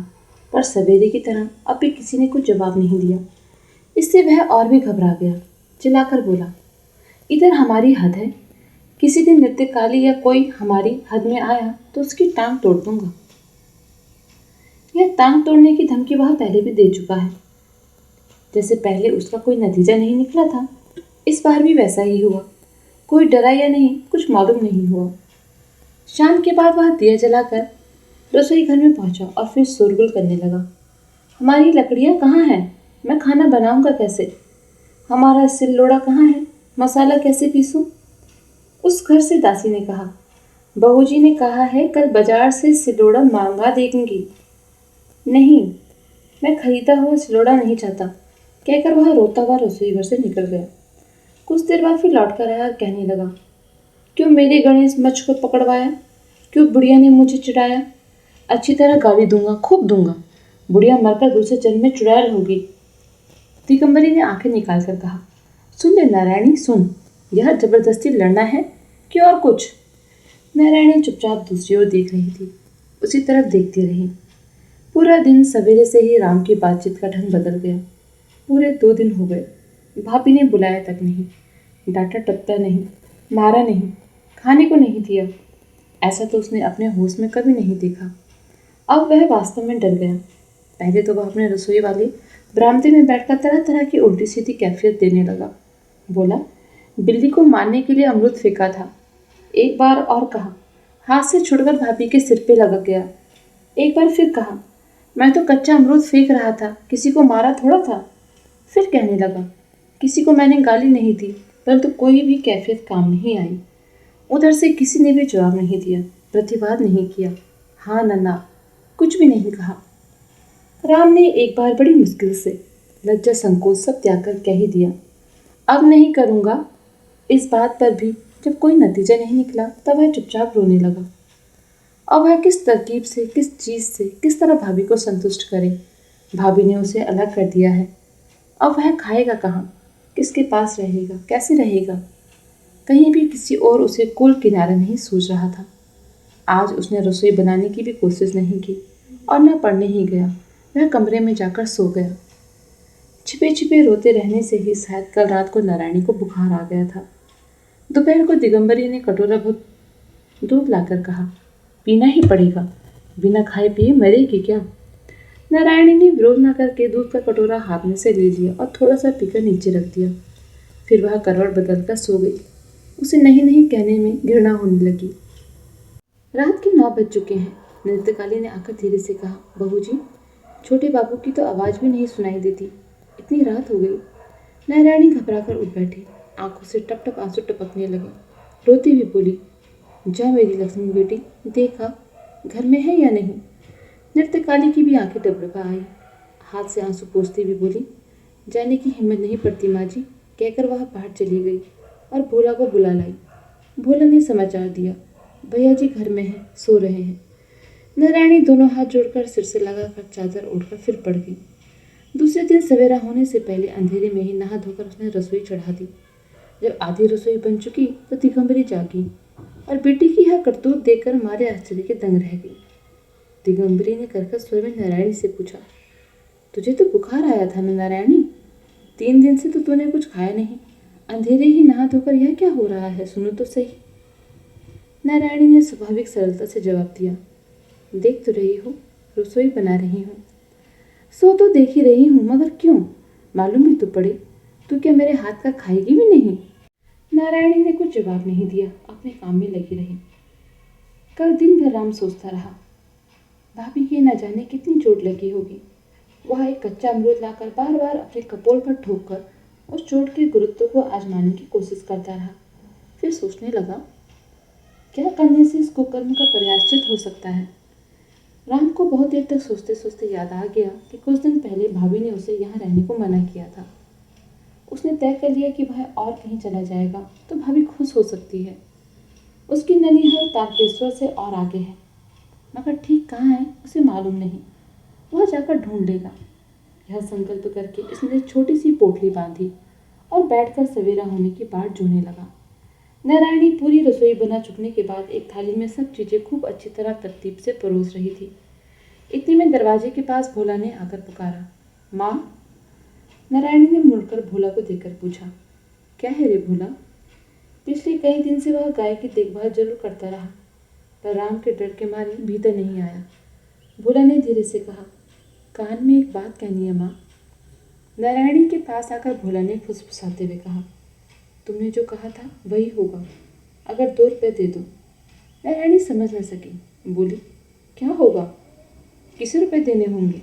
पर सवेरे की तरह अब भी किसी ने कुछ जवाब नहीं दिया। इससे वह और भी घबरा गया, चिल्लाकर बोला, इधर हमारी हद है, किसी दिन नृत्यकाली या कोई हमारी हद में आया तो उसकी टांग तोड़ दूंगा। यह टांग तोड़ने की धमकी वह पहले भी दे चुका है। जैसे पहले उसका कोई नतीजा नहीं निकला था, इस बार भी वैसा ही हुआ। कोई डरा या नहीं कुछ मालूम नहीं हुआ। शाम के बाद वह दिया जलाकर रसोई घर में पहुंचा और फिर शोरगुल करने लगा। हमारी लकड़ियां कहाँ हैं? मैं खाना बनाऊंगा कैसे? हमारा सिललोड़ा कहाँ है? मसाला कैसे पीसूं? उस घर से दासी ने कहा, बहूजी ने कहा है कल बाजार से सिलौड़ा मंगा देंगी। नहीं, मैं खरीदा हुआ सिलौड़ा नहीं चाहता, कहकर वह रोता हुआ रसोई घर से निकल गया। कुछ देर बाद फिर लौट कर आया और कहने लगा, क्यों मेरे गणेश मच्छ को पकड़वाया? क्यों बुढ़िया ने मुझे चिढ़ाया? अच्छी तरह गाली दूंगा, खूब दूंगा। बुढ़िया मरकर दूसरे जन्म में चुड़ैल होगी। दिगंबरी ने आंखें निकाल कर कहा, सुन ले नारायणी सुन, यह जबरदस्ती लड़ना है कि और कुछ? नारायणी चुपचाप दूसरी ओर देख रही थी, उसी तरफ देखती रही। पूरा दिन सवेरे से ही राम की बातचीत का ढंग बदल गया। पूरे 2 दिन हो गए, भाभी ने बुलाया तक नहीं, डांटा टपटा नहीं, मारा नहीं, खाने को नहीं दिया। ऐसा तो उसने अपने होश में कभी नहीं देखा। अब वह वास्तव में डर गया। पहले तो वह अपने रसोई वाले बरामदे में बैठकर तरह तरह की उल्टी सीधी कैफियत देने लगा। बोला, बिल्ली को मारने के लिए अमरूद फेंका था। एक बार और कहा, हाथ से छुड़कर भाभी के सिर पे लग गया। एक बार फिर कहा, मैं तो कच्चा अमरूद फेंक रहा था, किसी को मारा थोड़ा था। फिर कहने लगा, किसी को मैंने गाली नहीं दी, परंतु कोई भी कैफियत काम नहीं आई। उधर से किसी ने भी जवाब नहीं दिया, प्रतिवाद नहीं किया, हाँ न ना, कुछ भी नहीं कहा। राम ने एक बार बड़ी मुश्किल से लज्जा संकोच सब त्याग कर कह ही दिया, अब नहीं करूँगा। इस बात पर भी जब कोई नतीजा नहीं निकला तब वह चुपचाप रोने लगा। अब वह किस तरकीब से, किस चीज़ से, किस तरह भाभी को संतुष्ट करे? भाभी ने उसे अलग कर दिया है। अब वह खाएगा कहाँ? किसके पास रहेगा? कैसे रहेगा? कहीं भी किसी और उसे कुल किनारा नहीं सूझ रहा था। आज उसने रसोई बनाने की भी कोशिश नहीं की और न पढ़ने ही गया। वह कमरे में जाकर सो गया। छिपे छिपे रोते रहने से ही शायद कल रात को नारायणी को बुखार आ गया था। दोपहर को दिगंबरी ने कटोरा भर दूध लाकर कहा, पीना ही पड़ेगा, बिना खाए पिए मरेगी क्या? नारायणी ने विरोध न करके दूध का कटोरा हाथ में से ले लिया और थोड़ा सा पीकर नीचे रख दिया। फिर वह करवट बदलकर सो गई। उसे नहीं नहीं कहने में घृणा होने लगी। रात के 9 बज चुके हैं। नृत्यकाली ने आकर धीरे से कहा, बहू जी, छोटे बाबू की तो आवाज़ भी नहीं सुनाई देती, इतनी रात हो गई। नारायणी घबरा कर उठ बैठी, आंखों से टप टप आंसू टपकने लगे। रोती हुई बोली, जा मेरी लक्ष्मी बेटी, देखा घर में है या नहीं? नृत्यकाली की भी आंखें डबडबा आई। हाथ से आंसू पोंछती हुई बोली, जाने की हिम्मत नहीं पड़ती माँ जी, कहकर वह बाहर चली गई और भोला को बुला लाई। भोला ने समाचार दिया, भैया जी घर में हैं, सो रहे हैं। नारायणी दोनों हाथ जोड़कर सिर से लगाकर चादर ओढ़कर फिर पड़ गई। दूसरे दिन सवेरा होने से पहले अंधेरे में ही नहा धोकर उसने रसोई चढ़ा दी। जब आधी रसोई बन चुकी तो दिगंबरी जागी और बेटी की यह करतूत देखकर मारे आश्चर्य के दंग रह गई। दिगंबरी ने करकश स्वर में नारायणी से पूछा, तुझे तो बुखार आया था ना नारायणी? 3 दिन से तो तूने कुछ खाया नहीं, अंधेरे ही नहा धोकर यह क्या हो रहा है, सुनो तो सही। नारायणी ने स्वाभाविक सरलता से जवाब दिया, देख तो रही हो, रसोई बना रही हूँ। सो तो देख ही रही हूँ, मगर क्यों? मालूम भी तो पड़े, तू क्या मेरे हाथ का खाएगी भी नहीं? नारायणी ने कुछ जवाब नहीं दिया, अपने काम में लगी रही। कल दिन भर राम सोचता रहा, भाभी की न जाने कितनी चोट लगी होगी। वह एक कच्चा अमरूद लाकर बार बार अपने कपोल पर ठोककर उस चोट के गुरुत्व को आजमाने की कोशिश करता रहा। फिर सोचने लगा, क्या करने से इस कुकर्म का प्रायश्चित हो सकता है? राम को बहुत देर तक सोचते सोचते याद आ गया कि कुछ दिन पहले भाभी ने उसे यहाँ रहने को मना किया था। उसने तय कर लिया कि वह और कहीं चला जाएगा तो भाभी खुश हो सकती है। उसकी ननिहाल तारकेश्वर से और आगे है, मगर ठीक कहाँ है उसे मालूम नहीं। वह जाकर ढूंढ लेगा। यह संकल्प करके इसने छोटी सी पोटली बांधी और बैठकर सवेरा होने की बाट जोहने लगा। नारायणी पूरी रसोई बना चुकने के बाद एक थाली में सब चीज़ें खूब अच्छी तरह तरतीब से परोस रही थी। इतने में दरवाजे के पास भोला ने आकर पुकारा, माँ। नारायणी ने मुड़कर भोला को देखकर पूछा, क्या है रे भोला? पिछले कई दिन से वह गाय की देखभाल जरूर करता रहा, पर राम के डर के मारे भीतर नहीं आया। भोला ने धीरे से कहा, कान में एक बात कहनी है माँ। नारायणी के पास आकर भोला ने फुसफुसाते हुए कहा, तुमने जो कहा था वही होगा, अगर 2 रुपये दे दो। नारायणी समझ न सकी, बोली, क्या होगा? किसी रुपये देने होंगे?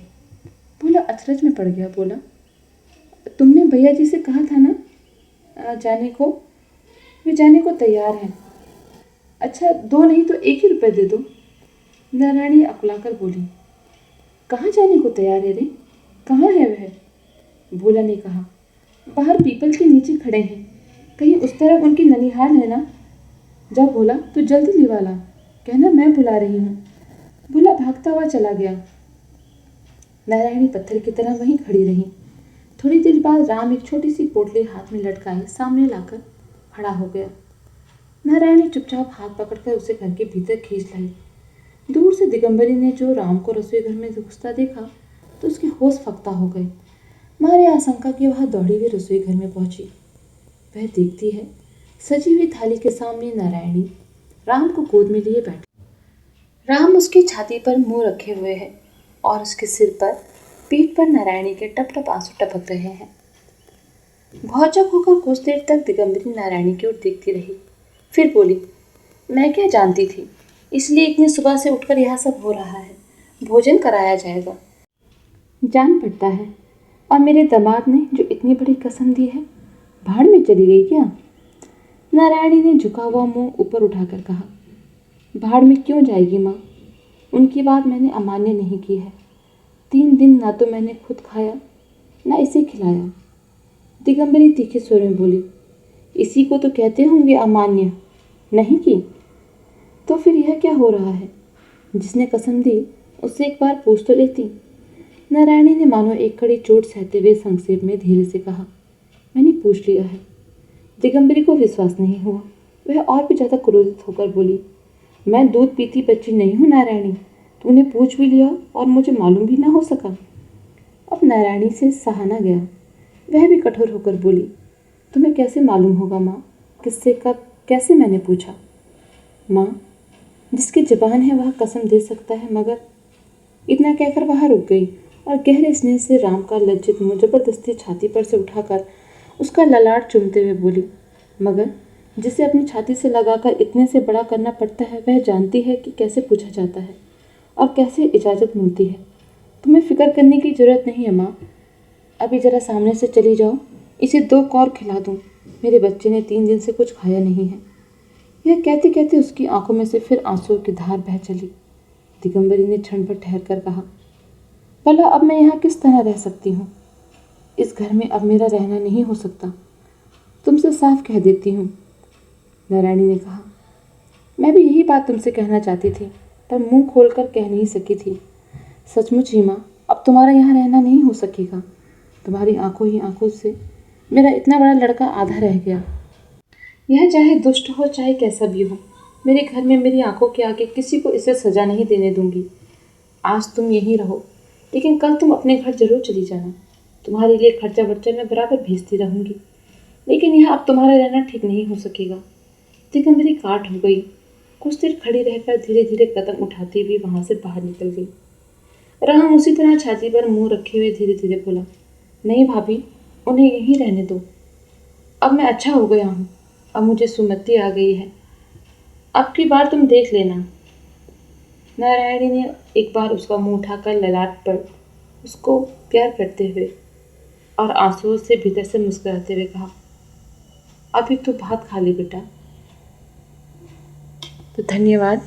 भोला अचरज में पड़ गया, बोला, तुमने भैया जी से कहा था ना जाने को, वे जाने को तैयार हैं। अच्छा 2 नहीं तो 1 ही रुपये दे दो। नारायणी अकुलाकर बोली, कहाँ जाने को तैयार है रे? कहाँ है वह? भोला ने कहा, बाहर पीपल के नीचे खड़े हैं, कहीं उस तरफ उनकी ननिहाल है ना। जा भोला, तू जल्दी लिवा ला, कहना मैं बुला रही हूँ। भोला भागता हुआ चला गया। नारायणी पत्थर की तरह वहीं खड़ी रही। थोड़ी देर बाद राम एक छोटी सी पोटली हाथ में लटकाए सामने लाकर खड़ा हो गया। नारायणी चुपचाप हाथ पकड़कर उसे घर के भीतर खींच लाई। दूर से दिगंबरी ने जो राम को रसोई घर में घुसता देखा तो उसके होश फक्ता हो गए। मारे आशंका की वह दौड़ी हुई रसोई घर में पहुंची। वह देखती है, सजी हुई थाली के सामने नारायणी राम को गोद में लिए बैठी। राम उसकी छाती पर मुंह रखे हुए है और उसके सिर पर, पीठ पर नारायणी के टप टप आंसू टपक रहे हैं। भौचक होकर कुछ देर तक दिगंबरी नारायणी की ओर देखती रही, फिर बोली, मैं क्या जानती थी, इसलिए इतनी सुबह से उठकर यह सब हो रहा है। भोजन कराया जाएगा। जान पड़ता है, और मेरे दामाद ने जो इतनी बड़ी कसम दी है, भाड़ में चली गई क्या? नारायणी ने झुका हुआ मुंह ऊपर उठाकर कहा, भाड़ में क्यों जाएगी माँ? उनकी बात मैंने अमान्य नहीं की है। 3 दिन ना तो मैंने खुद खाया, ना इसे खिलाया। दिगंबरी तीखे स्वर में बोली, इसी को तो कहते होंगे अमान्य, नहीं की? तो फिर यह क्या हो रहा है? जिसने कसम दी उससे एक बार पूछ तो लेती। नारायणी ने मानो एक कड़ी चोट सहते हुए संक्षेप में धीरे से कहा, मैंने पूछ लिया है। दिगंबरी को विश्वास नहीं हुआ। वह और भी ज़्यादा क्रोधित होकर बोली, मैं दूध पीती बच्ची नहीं हूँ नारायणी, तूने पूछ भी लिया और मुझे मालूम भी ना हो सका। अब नारायणी से सहा न गया। वह भी कठोर होकर बोली, तुम्हें कैसे मालूम होगा माँ, किससे कब कैसे मैंने पूछा? माँ, जिसकी ज़बान है वह कसम दे सकता है, मगर। इतना कहकर वह रुक गई और गहरे स्नेह से राम का लज्जित मुंह जबरदस्ती छाती पर से उठाकर उसका ललाट चूमते हुए बोली, मगर जिसे अपनी छाती से लगाकर इतने से बड़ा करना पड़ता है, वह जानती है कि कैसे पूछा जाता है और कैसे इजाज़त मिलती है। तुम्हें फिक्र करने की ज़रूरत नहीं है माँ। अभी ज़रा सामने से चली जाओ, इसे 2 कौर खिला दूँ। मेरे बच्चे ने 3 दिन से कुछ खाया नहीं है। यह कहते कहते उसकी आंखों में से फिर आंसुओं की धार बह चली। दिगंबरी ने क्षण भर ठहर कर कहा, भला अब मैं यहाँ किस तरह रह सकती हूँ? इस घर में अब मेरा रहना नहीं हो सकता। तुमसे साफ कह देती हूँ। नारायणी ने कहा, मैं भी यही बात तुमसे कहना चाहती थी, पर मुंह खोलकर कह नहीं सकी थी। सचमुच ही माँ, अब तुम्हारा यहाँ रहना नहीं हो सकेगा। तुम्हारी आंखों ही आंखों से मेरा इतना बड़ा लड़का आधा रह गया। यह चाहे दुष्ट हो चाहे कैसा भी हो, मेरे घर में मेरी आंखों के आगे किसी को इसे सजा नहीं देने दूंगी। आज तुम यहीं रहो, लेकिन कल तुम अपने घर जरूर चली जाना। तुम्हारे लिए खर्चा वर्चा मैं बराबर भेजती रहूंगी, लेकिन यह अब तुम्हारा रहना ठीक नहीं हो सकेगा। दिगंबरी काट हो गई। कुछ देर खड़ी रहकर धीरे धीरे कदम उठाती हुई वहां से बाहर निकल गई। राम उसी तरह छाती पर मुंह रखे हुए धीरे धीरे बोला, नहीं भाभी, उन्हें यहीं रहने दो। अब मैं अच्छा हो गया हूँ, अब मुझे सुमति आ गई है। अब की बार तुम देख लेना। नारायणी ने एक बार उसका मुंह उठाकर ललाट पर उसको प्यार करते हुए और आंसुओं से भीतर से मुस्कुराते हुए कहा, अभी तो भात खा ले बेटा। तो धन्यवाद।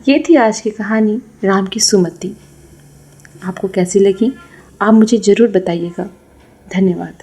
ये थी आज की कहानी राम की सुमति। आपको कैसी लगी आप मुझे ज़रूर बताइएगा। धन्यवाद।